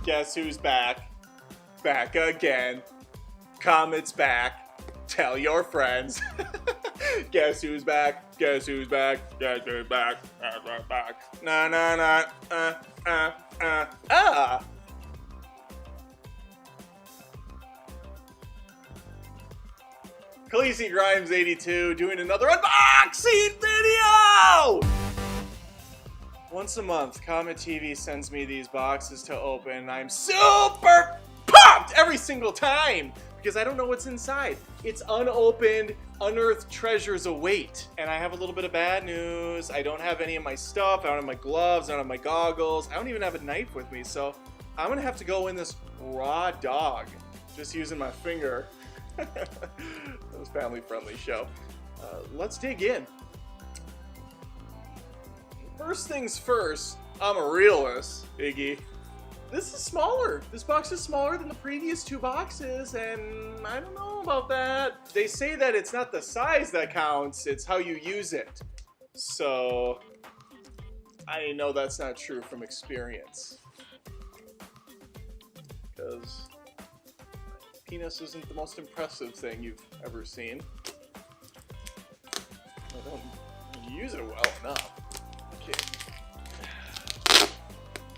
Guess who's back? Back again. Comet's back. Tell your friends. Guess who's back? Guess who's back? Guess who's back? Guess who's back? Na na na. Ah. Khaleesi Grimes 82 doing another unboxing video! Once a month, CometTV sends me these boxes to open. I'm super pumped every single time because I don't know what's inside. It's unopened, unearthed treasures await. And I have a little bit of bad news. I don't have any of my stuff. I don't have my gloves. I don't have my goggles. I don't even have a knife with me. So I'm gonna have to go in this raw dog, just using my finger. That was a family-friendly show. Let's dig in. First things first, I'm a realist, Iggy. This is smaller. This box is smaller than the previous two boxes, and I don't know about that. They say that it's not the size that counts, it's how you use it. So, I know that's not true from experience. Because penis isn't the most impressive thing you've ever seen. I don't use it well enough. Okay.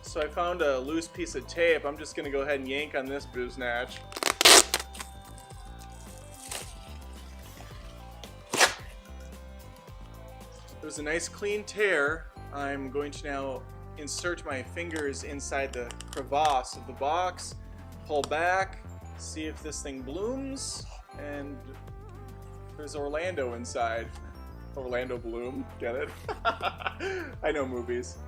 So I found a loose piece of tape. I'm just gonna go ahead and yank on this biznatch. There's a nice clean tear. I'm going to now insert my fingers inside the crevasse of the box, pull back, see if this thing blooms, and there's Orlando inside. Orlando Bloom, get it? I know movies.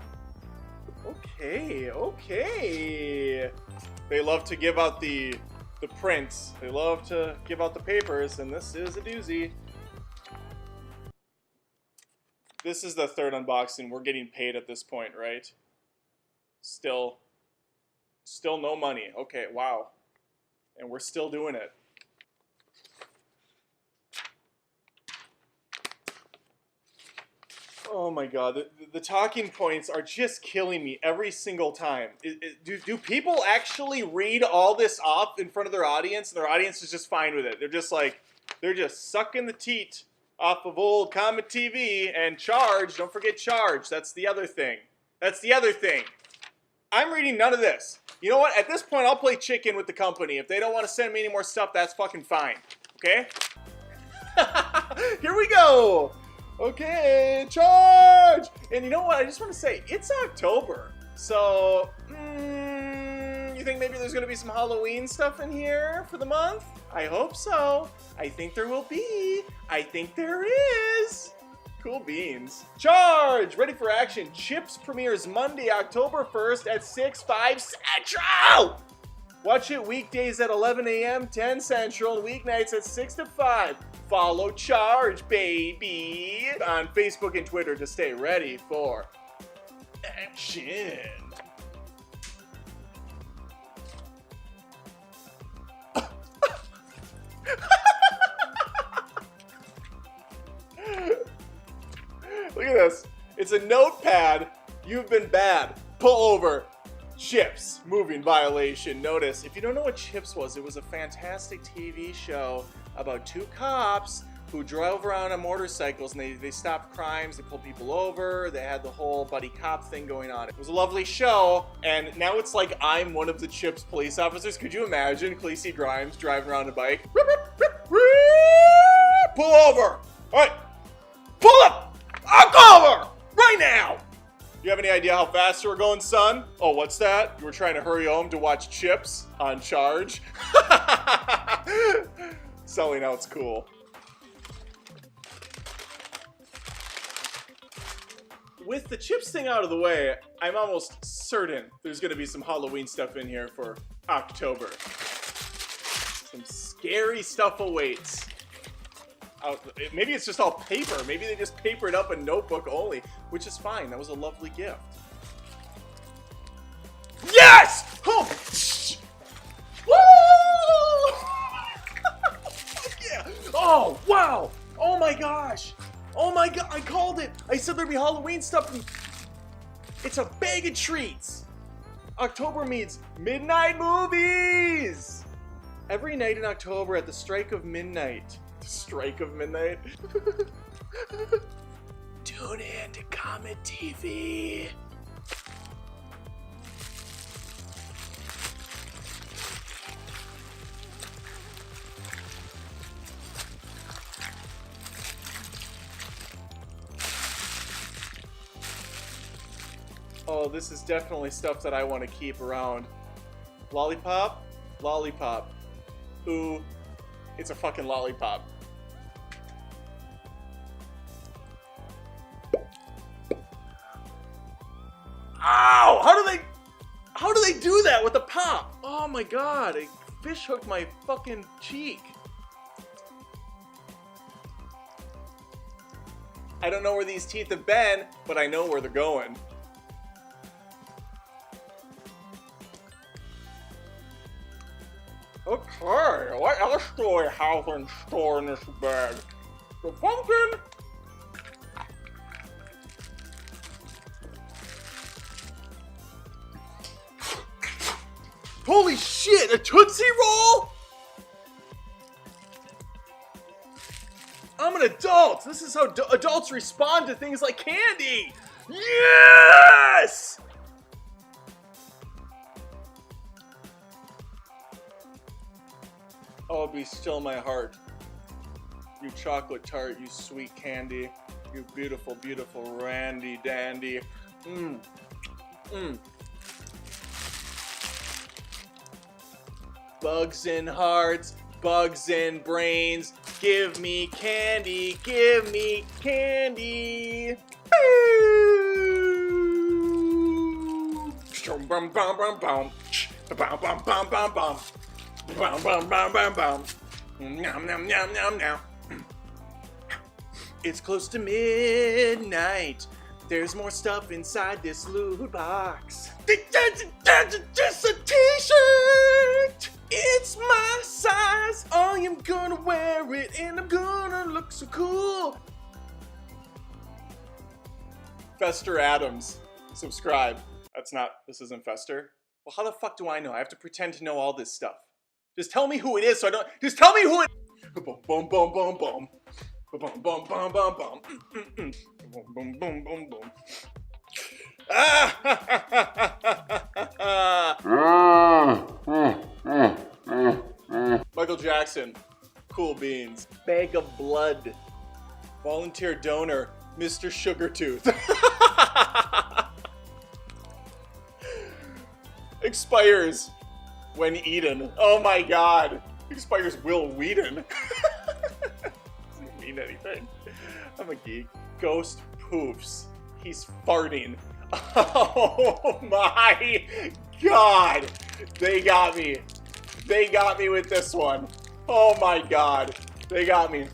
Okay, okay. They love to give out the prints. They love to give out the papers, and this is a doozy. This is the third unboxing. We're getting paid at this point, right? Still no money. Okay, wow. And we're still doing it. Oh my god, the talking points are just killing me every single time. Do people actually read all this off in front of their audience, and their audience is just fine with it? They're just like, they're just sucking the teat off of old CometTV and Charge. Don't forget Charge. That's the other thing. That's the other thing. I'm reading none of this. You know what? At this point, I'll play chicken with the company. If they don't want to send me any more stuff, that's fucking fine. Okay? Here we go. Okay, Charge! And you know what? I just want to say, it's October. So, you think maybe there's going to be some Halloween stuff in here for the month? I hope so. I think there will be. I think there is. Cool beans. Charge! Ready for action. Chips premieres Monday, October 1st at 6/5 Central! Watch it weekdays at 11 a.m., 10 Central, and weeknights at 6 to 5. Follow Charge, baby, on Facebook and Twitter to stay ready for action. Look at this. It's a notepad. You've been bad. Pull over. Chips, moving violation. Notice, if you don't know what Chips was, it was a fantastic TV show about two cops who drove around on motorcycles, and they stopped crimes, they pulled people over, they had the whole buddy cop thing going on. It was a lovely show, and now it's like I'm one of the Chips police officers. Could you imagine Khaleesi Grimes driving around a bike? Pull over! Alright, pull up! I'll go over! Right now! You have any idea how fast we're going, son? Oh, what's that? You were trying to hurry home to watch Chips on Charge? Selling out's cool. With the Chips thing out of the way, I'm almost certain there's gonna be some Halloween stuff in here for October. Some scary stuff awaits. Maybe it's just all paper. Maybe they just papered up a notebook only, which is fine. That was a lovely gift. Yes! Oh! Woo! Yeah! Oh, wow! Oh my gosh! Oh my god, I called it! I said there'd be Halloween stuff. It's a bag of treats. October means midnight movies! Every night in October at the strike of midnight. The strike of midnight? Tune in to CometTV. Oh, this is definitely stuff that I want to keep around. Lollipop? Lollipop. Ooh, it's a fucking lollipop. Ow! How do they do that with the pop? Oh my god, a fish hooked my fucking cheek. I don't know where these teeth have been, but I know where they're going. Okay, what else do I have in store in this bag? The pumpkin! Holy shit, a Tootsie Roll?! I'm an adult! This is how adults respond to things like candy! Yes! Oh, be still my heart. You chocolate tart, you sweet candy. You beautiful, beautiful randy dandy. Mmm. Mmm. Bugs in hearts, bugs in brains. Give me candy, give me candy. Bum bum bum bum. Bum bum bum bum bum. Bum bum bum bum bum. Nom nom nom nom nom. It's close to midnight. There's more stuff inside this loot box. Just a t-shirt. It's my size. I am gonna wear it and I'm gonna look so cool. Fester Adams. Subscribe. This isn't Fester. Well, how the fuck do I know? I have to pretend to know all this stuff. Just tell me who it is so I don't. Just tell me who it. Boom, boom, boom, boom, boom. Boom, boom, boom, boom, boom. Boom, boom, boom, boom, boom. Michael Jackson. Cool beans. Bag of blood. Volunteer donor. Mr. Sugartooth. Expires when eaten. Oh my god. Expires Will Wheaton. Doesn't mean anything. I'm a geek. Ghost poofs. He's farting. Oh my god. They got me. They got me with this one. Oh my god. They got me.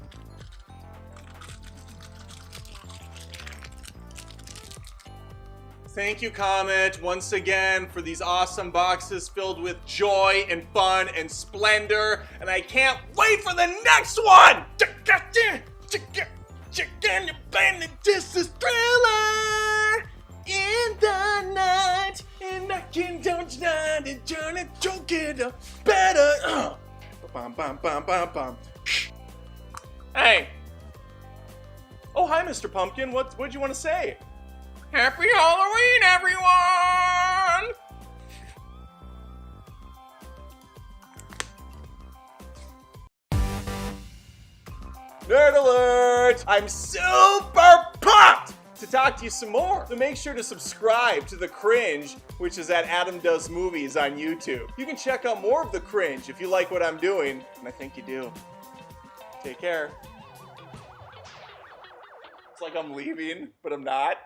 Thank you, Comet, once again for these awesome boxes filled with joy and fun and splendor. And I can't wait for the next one! This is Thriller in the night. And I can don't deny it, turn it, don't get up better. Bum, bum, bum, bum, bum. Hey. Oh, hi, Mr. Pumpkin. What'd you want to say? Happy Halloween, everyone! Nerd alert! I'm super pumped to talk to you some more. So make sure to subscribe to The Cringe, which is at Adam Does Movies on YouTube. You can check out more of The Cringe if you like what I'm doing, and I think you do. Take care. It's like I'm leaving, but I'm not.